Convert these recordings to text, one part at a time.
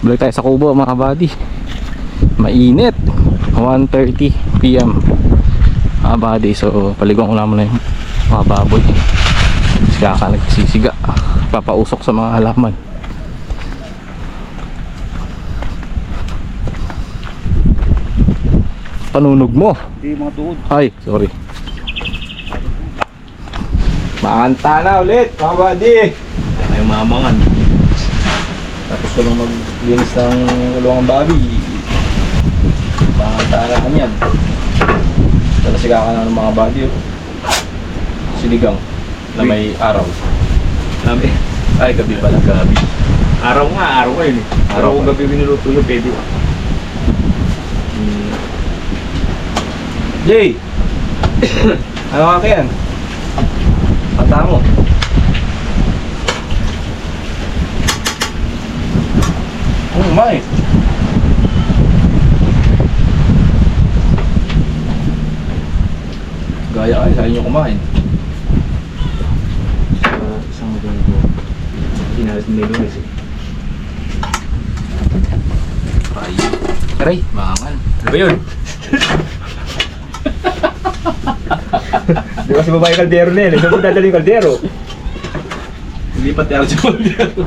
Balik tayo sa kubo mga buddy. Mainit. 1:30 PM mga buddy. So paliguan ko naman na yung mga baboy. Kaya ka nagsisiga. Papausok sa mga halaman. Panunog mo. Hindi mga tuhod. Ay, sorry. Maanta na ulit mga buddy. Ay mamangan. Tapos ko lang maglinis ng ulungang babi. Maanta na kanyan. Talasiga ka na ng mga buddy. Sinigang na may araw. Sabi, ay gabi pala. Gabi. Araw nga yun eh. Araw kung gabi biniluto yun, pwede. Jay! Ano ka kaya? Pata mo. May. Gaya kayo, sa inyo kumain. Isang linggo. Inalas ni Luis eh. Ay. Aray, mangan. Ano ba yun? Di ba si babae kaldero na yun? Saan mo dadali yung kaldero? Hindi pati ako sa kaldero.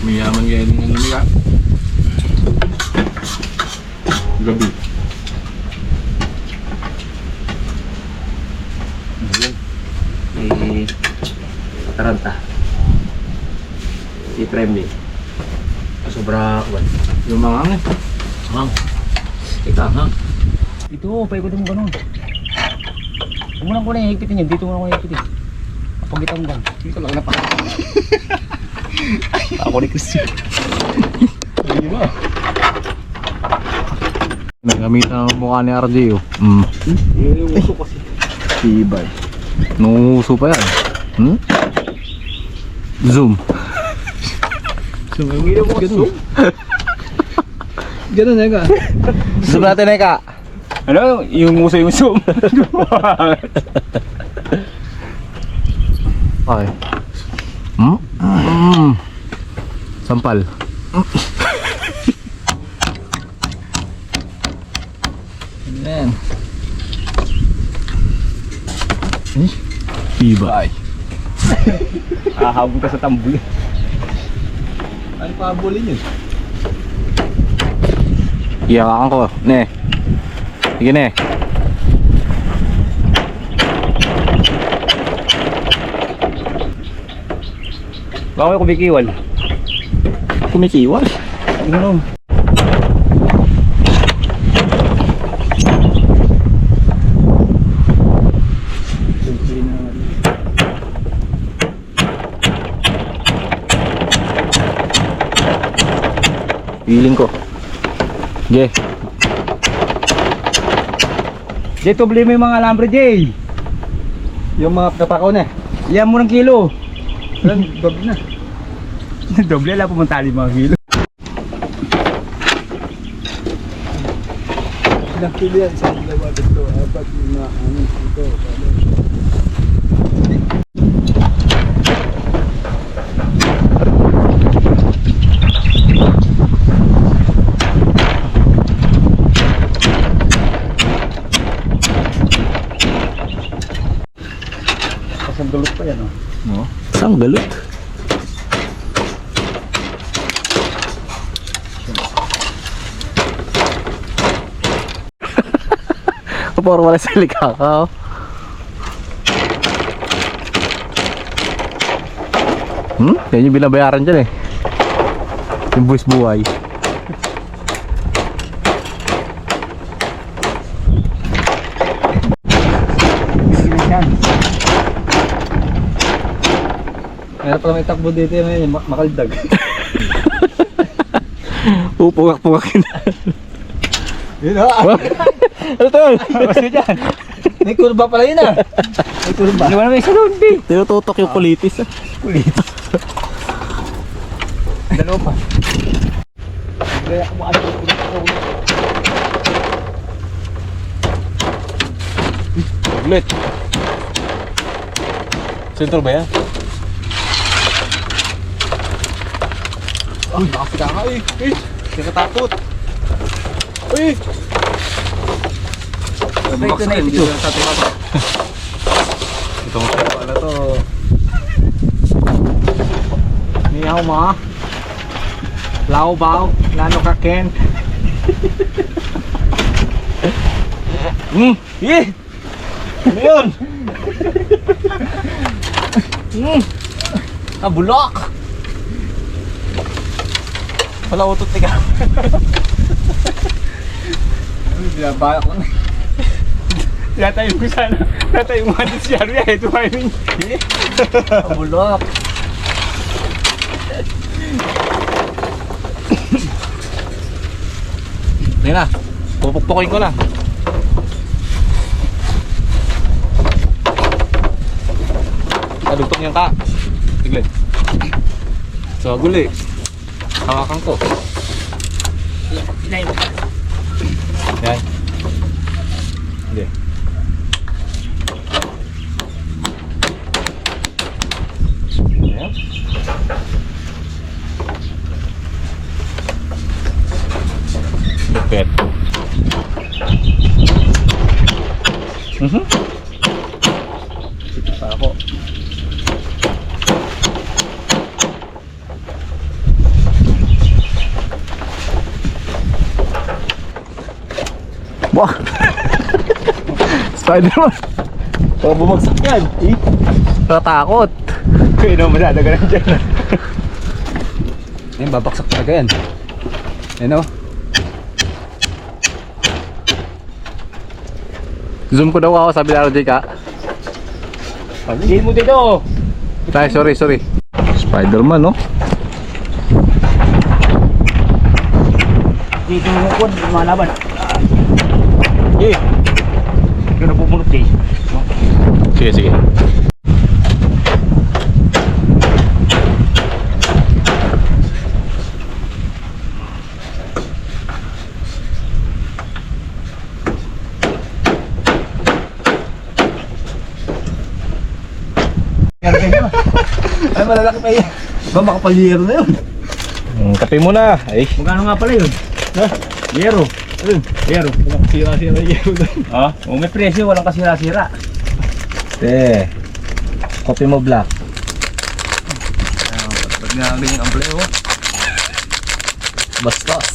Mayaman kaya din ang lumiga. Gabi. Eh, Ataranta. Si Tremley. Sobra kwan. Yung mga nga. Hang. Ika, hang. Ito, paikutin mo ganun. Huwag mo lang ko na higpitin yun. Dito mo lang ko na higpitin. Papagitan mo lang. Dito lang na pa. Ako ni Christian. Hindi ba? Nagamitan ang mukha ni RJ oh. Yun yung uso kasi. Tibay. Nunguso pa yan. Zoom. Zoom. Yung ilaw mo zoom? Ganun na ka. Zoom natin na ka. Ano? Yung uso yung zoom. Okay. Sampal. Ayan. Tibay. Hahabol ka sa tambul. Ano pa habulin yun? Iyakan ko. Ne. Sige ne. Baka may kumikiwal. Kumikiwal? Ano? Feeling ko. Ge. Jay, tubli mo yung mga alambre, Jay. Yung mga napakaw na. Iyan mo ng kilo. Doble na. Doble lang pumunta yung mga kilo. Ilang kilo yan sa dalawa dito. Apat yung mga ano dito. Kasandulot pa yan, oh. No? Isang galut. Kapag wala sa likakaw. Yan yung binabayaran dyan eh. Yung buwis buhay. Meron pala may takbo dito yung makaldag. Pupungak-pungak yun. Yun o. Ano to? Gusto dyan. May kurba pala yun ah. May kurba. Ano naman may salon, B? Tinututok yung kulitis ah. Kulitis. Dalawa pa. Gaya ko ano. Ulit. Sentro ba yan? Uy, nakapita ka eh. Eh, nakatakot. Uy! Ito na ito. Itong pala to. Niyaw mo. Lao bao, lano ka Ken. Eh! Ano yun? Bulok. Wala utot ni ka. Binabayak ko na. Yatayo ko sana. Yatayo mo natin si Harvey. Ito ay bulok. Ayun na. Pupukpukin ko lang. Dugtong niyan ka. Tiglit. So, guli. Hawakan ko. Yan. Hindi. Ayan. Lupet. Ito pa ako. Wah. Spider-Man. Baka bumagsak yan. Eh? Natatakot. Kaya naman madadagalan dyan. Ayun, babaksak talaga yan. Ayun o. Zoom ko daw ako, sabi ni RJ ka. Pagigil mo dito. Ay, sorry. Spider-Man, no? Dito mo ko, lumalaban. Eh! Ikaw na pupunot eh. Sige. Ay, malalaki pa yan. Ba, makapaliyero na yun. Kape mo na. Ay. Magkano nga pala yun? Ha? Yero. Ayun, yero. Walang sira-sira yero doon. Ha? O, may presyo, walang kasira-sira. Kopi mo black. Pag nangangin yung amplay, oh. Bastos.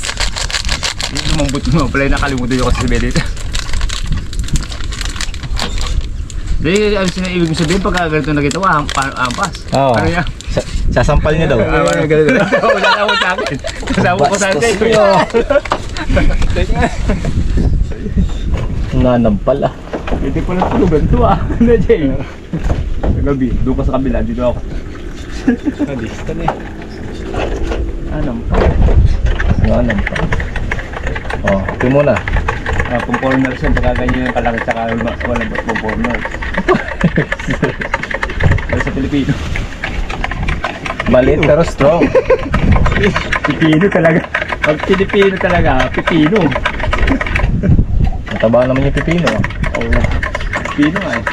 Yung lumambot mo, amplay, nakalimutan yung kasi sabi dito. Dahil, ano sila ibig sabihin pagka ganito na gito, ampas. Oo. Ano yan? Sasampal niya daw. Wala na ako sa akin. Kasama ko sa akin. Nanampal ah. Hindi ko lang tulugan to ah. Ano Jay? Gabi, doon ka sa kabila, dito ako. Nadista na eh. Nanampal. Oh, kape mo na. Kung corner siya, baka ganyan yung kalaki tsaka walang ba't kung corner. Pero sa Pilipino. Maliit pero strong. Pipino talaga. Pag Pilipino talaga, pipino. Mataba naman yung pipino ah. Oo. Pipino nga eh.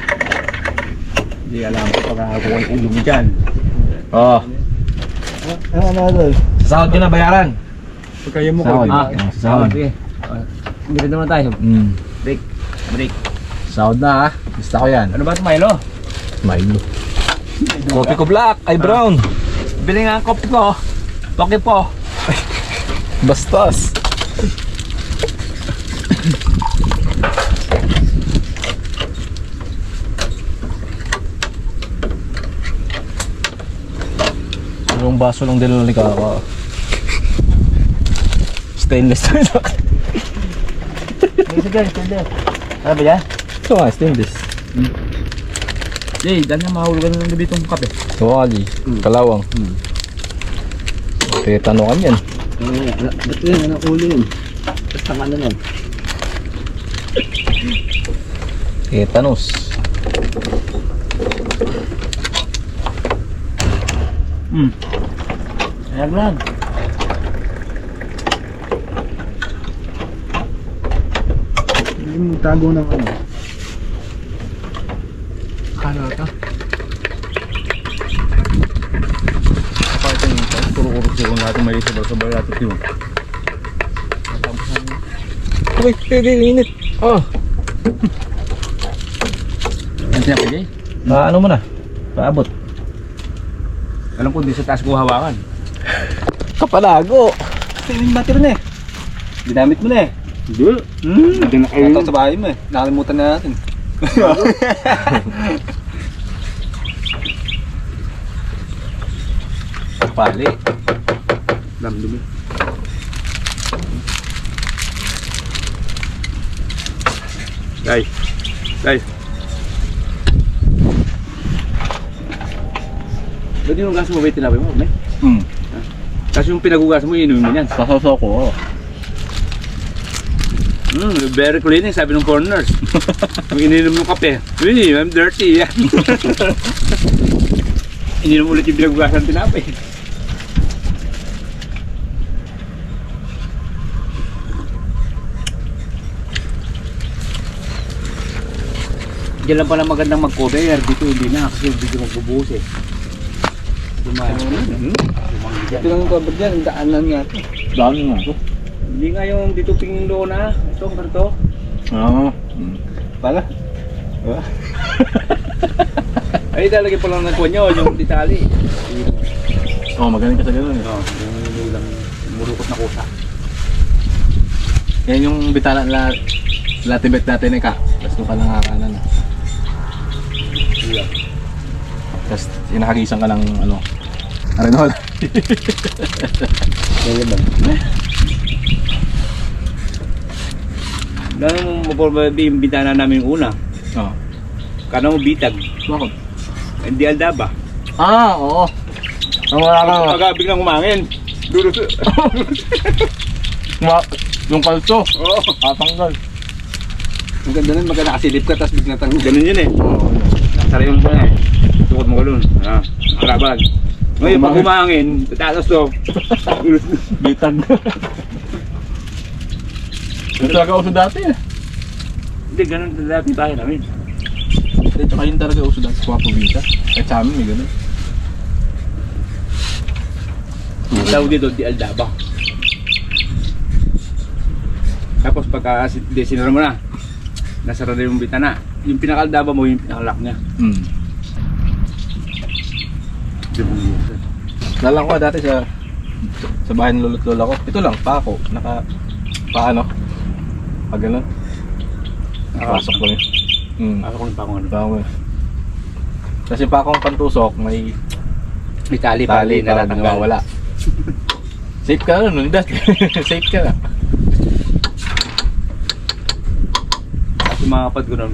Hindi alam ko pag kung ang ulo mo dyan. Oh. Ano? Sasahod ko na bayaran. Pagkaya mo Sahod. ko. Sahod. Sige. Ganito naman tayo. Break. Sahod na ah. Gusto ko yan. Ano ba ito, Milo? Milo. Kopi ko black. Ay brown. Bili nga ang kopi ko. Toki po. Bastos. Yung baso lang din lang ako. Stainless to ito. Sige. Ano ba yan? Ito nga, stainless. Jay, dahil na mahulugan ng gabi itong kape. Ito nga, G. Kalawang. Kaya tanungan yan. Ba't yun? Anong ulo yun? Basta ano nun? Tetanus. Ayaglag. Hindi mo tago ng ano. na ata. Kapag ito yung puro-urok siya kung lahat may sabay-sabay lahat ito yun. Uy, pwede, init. Oh. Ano siya pwede? Ano mo na? Paabot. Alam ko, di sa taas ko hawakan. Kapalago. Ito yung battery na eh. Ginamit mo na eh. Hindi. Hindi na kayo. Ito sa bahay mo eh. Nakalimutan na natin. Pali. Damdumi. Guys. Guys. Ba't yung gas mo ba tinapay mo? May? Kasi yung pinagugas mo, inumin mo yan. Sasaw ko. Very clean sabi ng foreigners. Ang ininom ng kape. Uy, I'm dirty yan. Ininom ulit yung pinagugasan tinapay. Diyan lang pala magandang mag-cover. Dito hindi na kasi dito magbubuhos eh. Ito lang yung cover dyan. Ang daanan nga ito. Dami nga ito. Hindi nga yung dito ping lona. Ito, ganito. Oo. Pala? Diba? Ay, talagay pa lang ng kuha nyo, yung ditali. Oh, magaling ka sa gano'n eh. Yung lang murukot na kusa. Yan yung bitala na latibet natin eh ka. Tapos doon ka nangakanan. Yeah. Tapos inahagisan ka ng ano. Arenol. Kaya ba? Dahil mo mapormabi yung bintana namin yung una. Oo. Kana mo bitag. Bakit? Hindi aldaba. Oo. Ang wala ka. Pag biglang umangin. Durus. Yung kalso. Oo. Tatanggal. Ang ganda nun, maganda nakasilip ka, tapos bigla tanggal. Ganun yun eh. Oo. Nasara yung buwan eh. Tukot mo galon. Karabag. Ngayon pag umangin, tatatas to. Bitag. Ito talaga uso dati eh. Hindi, ganun dati bahay namin. Hindi, tsaka yun talaga uso dati. Kwapo Vita. Kahit sa amin may ganun. Ang tawag dito, di aldaba. Tapos pagka sinara mo na, nasara na yung bitana. Yung pinakaldaba mo, yung pinakalak niya. Lalang ko dati sa bahay ng lolo't lola ko. Ito lang, pako. Paano? Pag ganun. Nakapasok ko yun. Ako kung pa kung ano. Pako yun. Kasi pakong pantusok, may May tali tali na para natanggal. nawawala. Safe ka na nun, dati. Safe ka na. At yung mga kapad ko nun,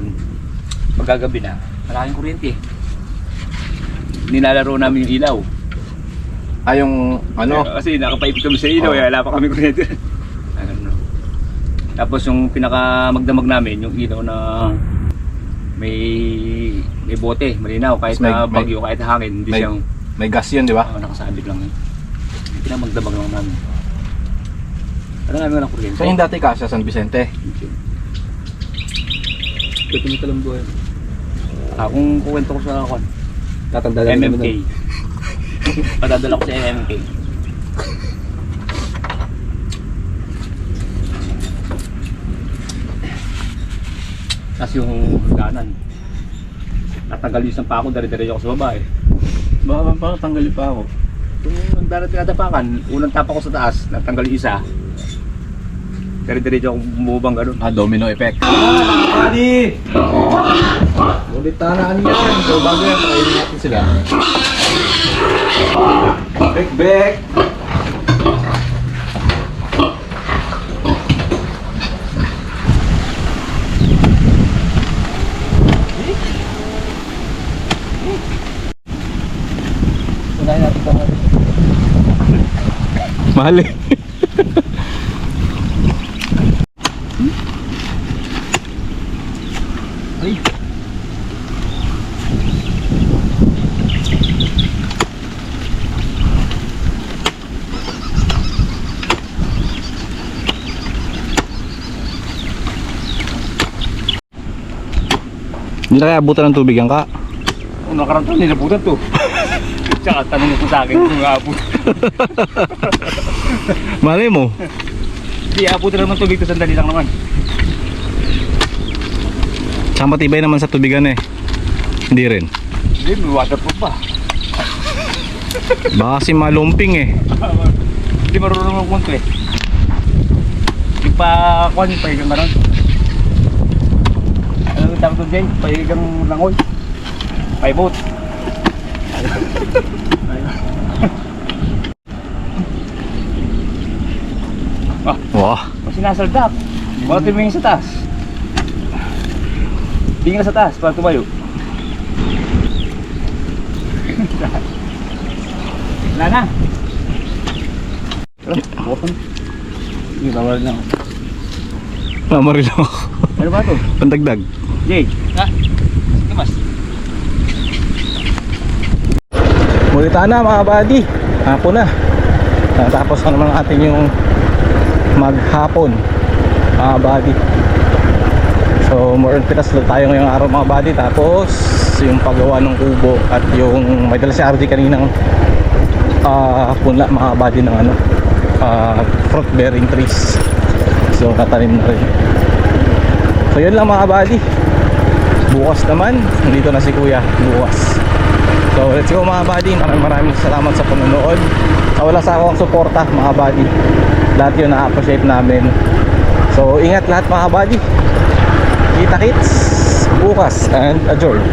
pagkagabi na, malaking kuryente. Nilalaro namin yung ilaw. Yung ano? Kasi nakapaipit kami sa ilaw, wala pa kami kuryente. Ano. Tapos yung pinaka magdamag namin, yung ilaw na may bote, malinaw, kahit May- na bagyo, kahit hangin, hindi may- siyang May gas yun, di ba? nakasabit lang yun. Yung pinaka magdamag lang namin. Ano namin walang kuryente? So yung dati ka sa San Vicente. Ito yung talambo yan. Kung kuwento ko sa akon, Tatanda lang MMK. Padadala ko sa MMK. Tapos yung hangganan. Natanggal yung isang pako, dari-diretso ako sa baba eh. Baka tanggalin pa ako. Kung hangganan tinatapakan, unang tapa ko sa taas, natanggal yung isa. Dari-diretso ako bumubang ganun. Domino effect. Adi! Ulit tanaan yan. So bago yan, pakainin natin sila. Back! Unahin natin ito. Mahal eh. Ay! Hindi na kaya abutan ng tubig yan ka. Kung nakarang taon, nilabutan to. Tsaka tanong ko sa akin kung aabot. Malay mo. Hindi, aabutin naman tubig to, sandali lang naman. Tsaka matibay naman sa tubigan eh. Hindi rin. Hindi, may waterproof pa. Baka kasi malumping eh. Hindi marunong ng punto eh. Yung pa-kuhan, yung pahigang ka nun. Ano tawag doon dyan? Pahigang langoy. Paibot. Wah. Kung sinasaldak, baka tumingin sa taas. Tingin sa taas para tumayo. Wala na. Buksan. Hindi, bawal lang. Mamaril ako. Ano ba ito? Pandagdag. Jay, ha? Sige mas. Mulita na mga buddy. Hapon na. Tapos na naman natin yung maghapon mga buddy. So more on pitas lang tayo ngayong araw mga buddy. Tapos yung paggawa ng kubo at yung may dala si RJ kaninang punla mga buddy ng ano, fruit bearing trees. So natanim na rin. So yun lang mga buddy. Bukas naman nandito na si kuya bukas. So let's go mga buddy. Maraming salamat sa panonood. Sa wala sa akong suporta mga buddy. Lahat yun na-appreciate namin. So ingat lahat mga buddy. Kita kits bukas and adjourn.